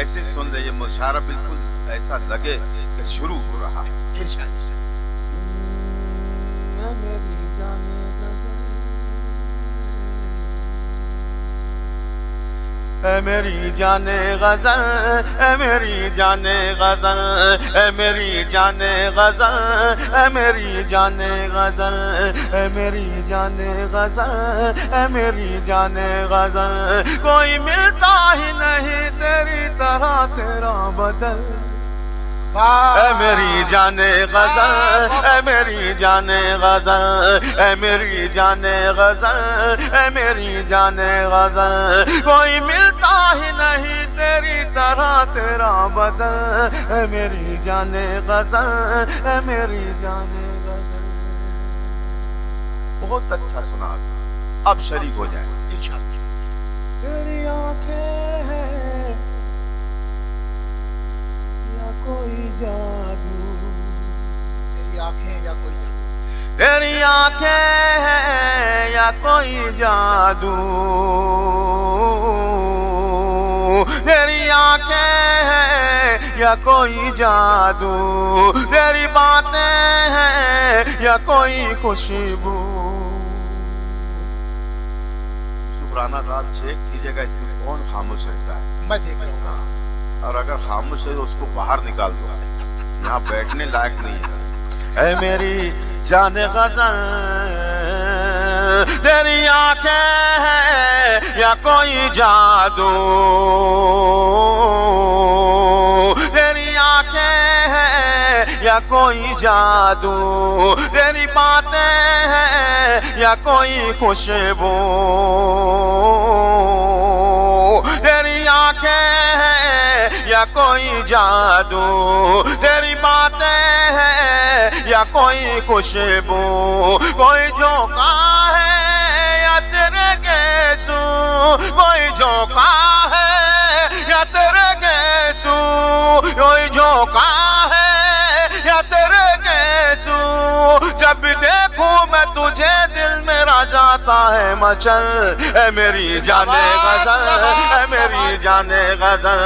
ایسے سن لے، یہ مشاعرہ بالکل ایسا لگے کہ شروع ہو رہا ہے۔ ارشاد اے میری جان غزل، اے میری جان غزل، اے میری جان غزل، اے میری جان غزل، اے میری جان غزل، اے میری جان غزل، کوئی ملتا ہی نہیں تیری طرح تیرا بدل۔ اے میری جان غزل، اے میری جان غزل، اے میری جان غزل، اے میری جان غزل، کوئی ملتا ہی نہیں تیری طرح تیرا بدل۔ اے میری جان غزل، اے میری جان غزل۔ بہت اچھا سنا، اب شریک ہو جائیں۔ ارشاد تیری آنکھیں ہیں یا کوئی جادو، تیری آنکھیں یا کوئی جادو، تیری آنکھیں ہیں یا کوئی جادو، تیری آنکھیں ہیں یا کوئی جادو، تیری باتیں ہیں یا کوئی خوشبو۔ شکرانہ صاحب چیک کیجئے گا اس میں کون خاموش رہتا ہے، میں دیکھ رہا ہوں۔ اور اگر خاموش ہے تو اس کو باہر نکال دو، یہاں بیٹھنے لائق نہیں ہے۔ اے میری جان غزل، تیری آنکھیں ہیں یا کوئی جادو، تیری آنکھیں ہیں یا کوئی جادو، تیری باتیں ہیں یا کوئی خوشبو، تیری آنکھیں ہیں یا کوئی جادو، تیری باتیں ہیں یا کوئی خوشبو، کوئی جھونکا ہے یا تیرے گیسو، کوئی جھونکا ہے یا تیرے گیسو، کوئی جھونکا ہے یا تیرے گیسو، جب دیکھوں میں تجھے دل میرا جاتا ہے مچل۔ اے میری جان غزل، اے میری جان غزل،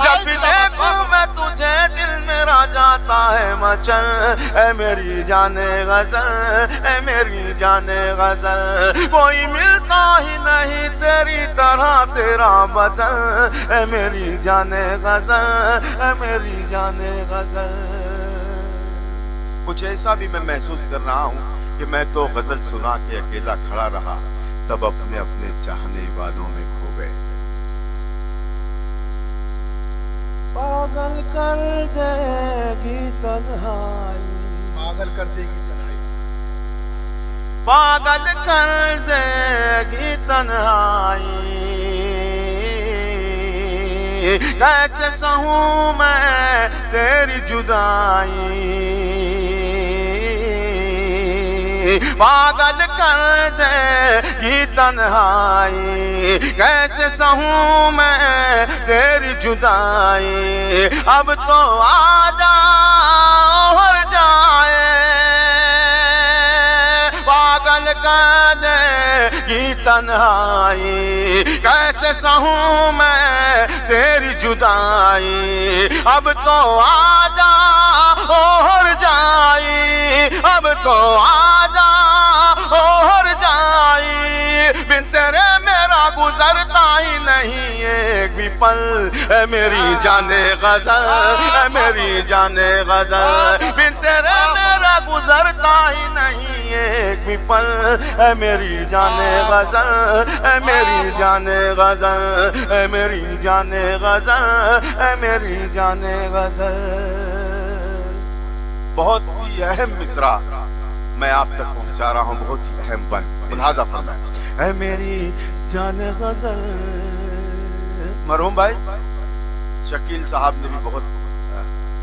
جب دیکھوں میں تجھے دل میرا جاتا ہے مچل۔ اے میری جان غزل، اے میری جان غزل، کوئی ملتا ہی نہیں تیری طرح تیرا بدل۔ اے میری جان غزل، اے میری جان غزل۔ کچھ ایسا بھی میں محسوس کر رہا ہوں کہ میں تو غزل سنا کے اکیلا کھڑا رہا، سب اپنے اپنے چاہنے والوں میں کھو گئے۔ پاگل کر دے گی تنہائی، پاگل کر دے گی تنہائی، پاگل کر دے گی تنہائی، کیسے سہوں میں تیری جدائی، پاگل کر دے گی تنہائی، کیسے سہوں میں تیری جدائی، اب تو آجا اور جائے، پاگل کر دے گی تنہائی، کیسے سہوں میں تیری جدائی، اب تو آجا اور جائی، اب تو آجا اور جائی، بن تیرے میرا گزرتا ہی نہیں ایک بھی پل۔ اے میری جان غزل، اے میری جان غزل، بن تیرے میرا گزرتا ہی نہیں ایک بھی پل۔ اے میری جان غزل، اے میری جان غزل، اے میری جان غزل، اے میری جان غزل۔ بہت ہی اہم مصرع میں آپ تک پہنچا رہا ہوں، بہت ہی اہم بند، لہٰذا فرمائیں۔ اے میری جان غزل، مرحوم بھائی شکیل صاحب نے بھی بہت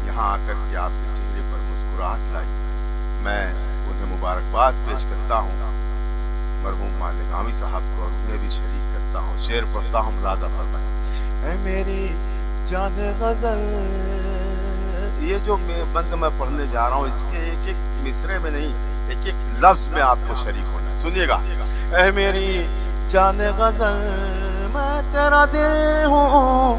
یہاں آ کر کے آپ کے چہرے پر مسکراہٹ لائی، میں انہیں مبارکباد پیش کرتا ہوں، مرحوم مالک عامی صاحب کو، اور انہیں بھی شریک کرتا ہوں، شعر پڑھتا ہوں، لہٰذا فرمائیں۔ اے میری جان غزل، یہ جو بند میں پڑھنے جا رہا ہوں اس کے ایک ایک مصرے میں نہیں، ایک ایک لفظ میں آپ کو شریک ہونا ہے، سنیے گا۔ اے میری جان غزل، میں تیرا دل ہوں،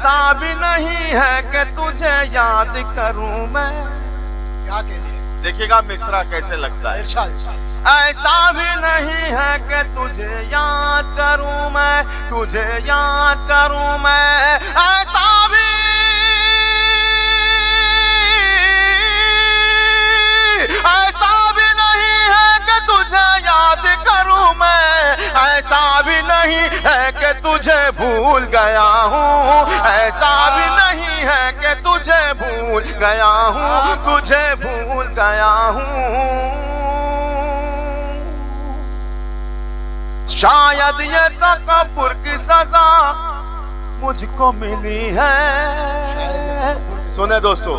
ایسا بھی نہیں ہے کہ تجھے یاد کروں میں. کیا کہنے دیکھیے گا مصرع کیسے لگتا ہے. ارشاد ایسا بھی نہیں ہے کہ تجھے یاد کروں میں, تجھے یاد کروں میں. ایسا بھی نہیں ہے کہ تجھے یاد کروں میں. ایسا بھی نہیں ہے کہ تجھے بھول گیا ہوں. ایسا بھی نہیں ہے کہ تجھے بھول گیا ہوں, تجھے بھول گیا ہوں. شاید یہ تکبر کی سزا مجھ کو ملی ہے. سنیں دوستو,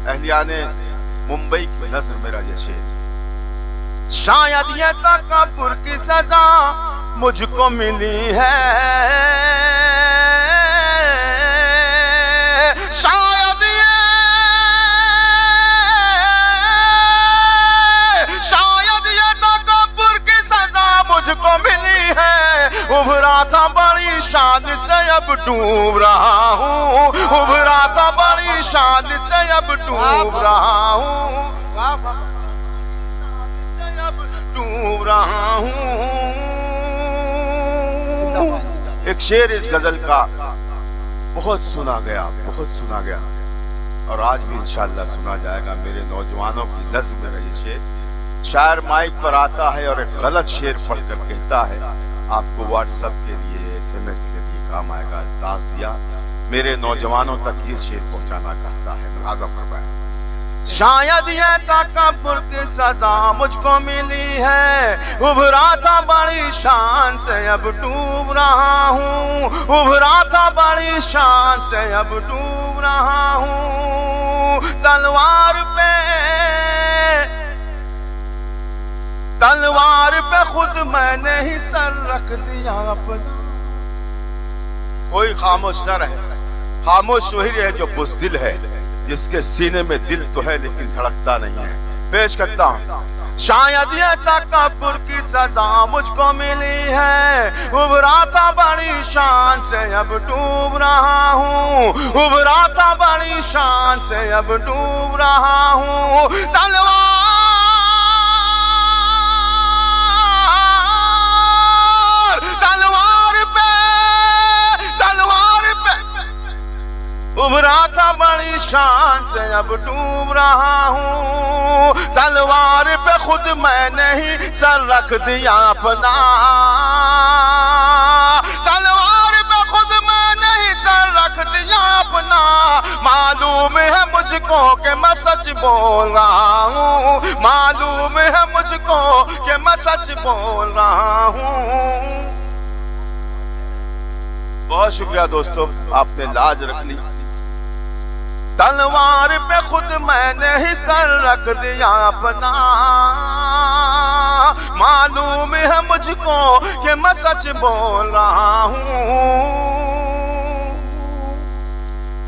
اہلیان ممبئی کی نظر میرا یہ شعر. شاید یہ تکبر کی سزا مجھ کو ملی ہے. شاید یہ تکبر کی سزا مجھ کو ملی ہے. ابھرا تھا بڑی شان سے اب ڈوب رہا ہوں. ابھرا تھا بڑی شان سے اب ڈوب رہا ہوں. ڈوب رہا ہوں. ایک شعر اس غزل کا بہت سنا گیا, بہت سنا گیا, اور آج بھی انشاءاللہ سنا جائے گا. میرے نوجوانوں کی نظم میں یہ شعر. شاعر مائک پر آتا ہے اور ایک غلط شعر پڑھ کر کہتا ہے, آپ کو واٹس ایپ کے لیے, SMS کے لیے کام آئے گا. تاغذیہ میرے نوجوانوں تک یہ شعر پہنچانا چاہتا ہے. نوازا فرمائے. شاید یہ تکبر کی سزا مجھ کو ملی ہے. ابھرا تھا بڑی شان سے اب ڈوب رہا ہوں. ابھرا تھا بڑی شان سے اب ڈوب رہا ہوں. تلوار پہ خود میں نے ہی سر رکھ دیا اپنا. کوئی خاموش نہ رہے. خاموش وہی رہے جو بزدل ہے, جس کے سینے میں دل تو ہے لیکن دھڑکتا نہیں ہے. پیش کرتا ہوں. شاید یہ تکبر کی سزا مجھ کو ملی ہے. ابھرا تھا بڑی شان سے اب ڈوب رہا ہوں. ابھرا تھا بڑی شان سے اب ڈوب رہا ہوں. ابھرا تھا بڑی شان سے اب ڈوب رہا ہوں. تلوار پہ خود میں نے ہی سر رکھ دیا اپنا. تلوار پہ خود میں نے ہی سر رکھ دیا اپنا. معلوم ہے مجھ کو کہ میں سچ بول رہا ہوں. معلوم ہے مجھ کو کہ میں سچ بول رہا ہوں. بہت شکریہ دوستو, آپ نے لاج رکھ لی. تلوار پہ خود میں نے ہی سر رکھ دیا اپنا. معلوم ہے مجھ کو کہ میں سچ بول رہا ہوں.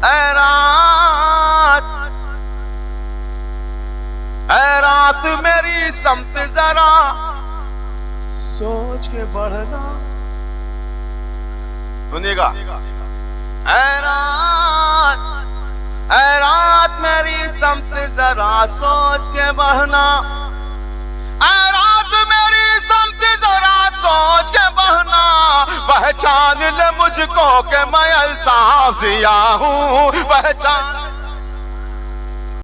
اے رات میری سمت ذرا سوچ کے بڑھنا. سنیے گا. اے رات میری سمت ذرا سوچ کے بڑھنا. اے رات میری سمت ذرا سوچ کے بڑھنا. پہچان لے مجھ کو کہ میں الطاف ضیا ہوں. پہچان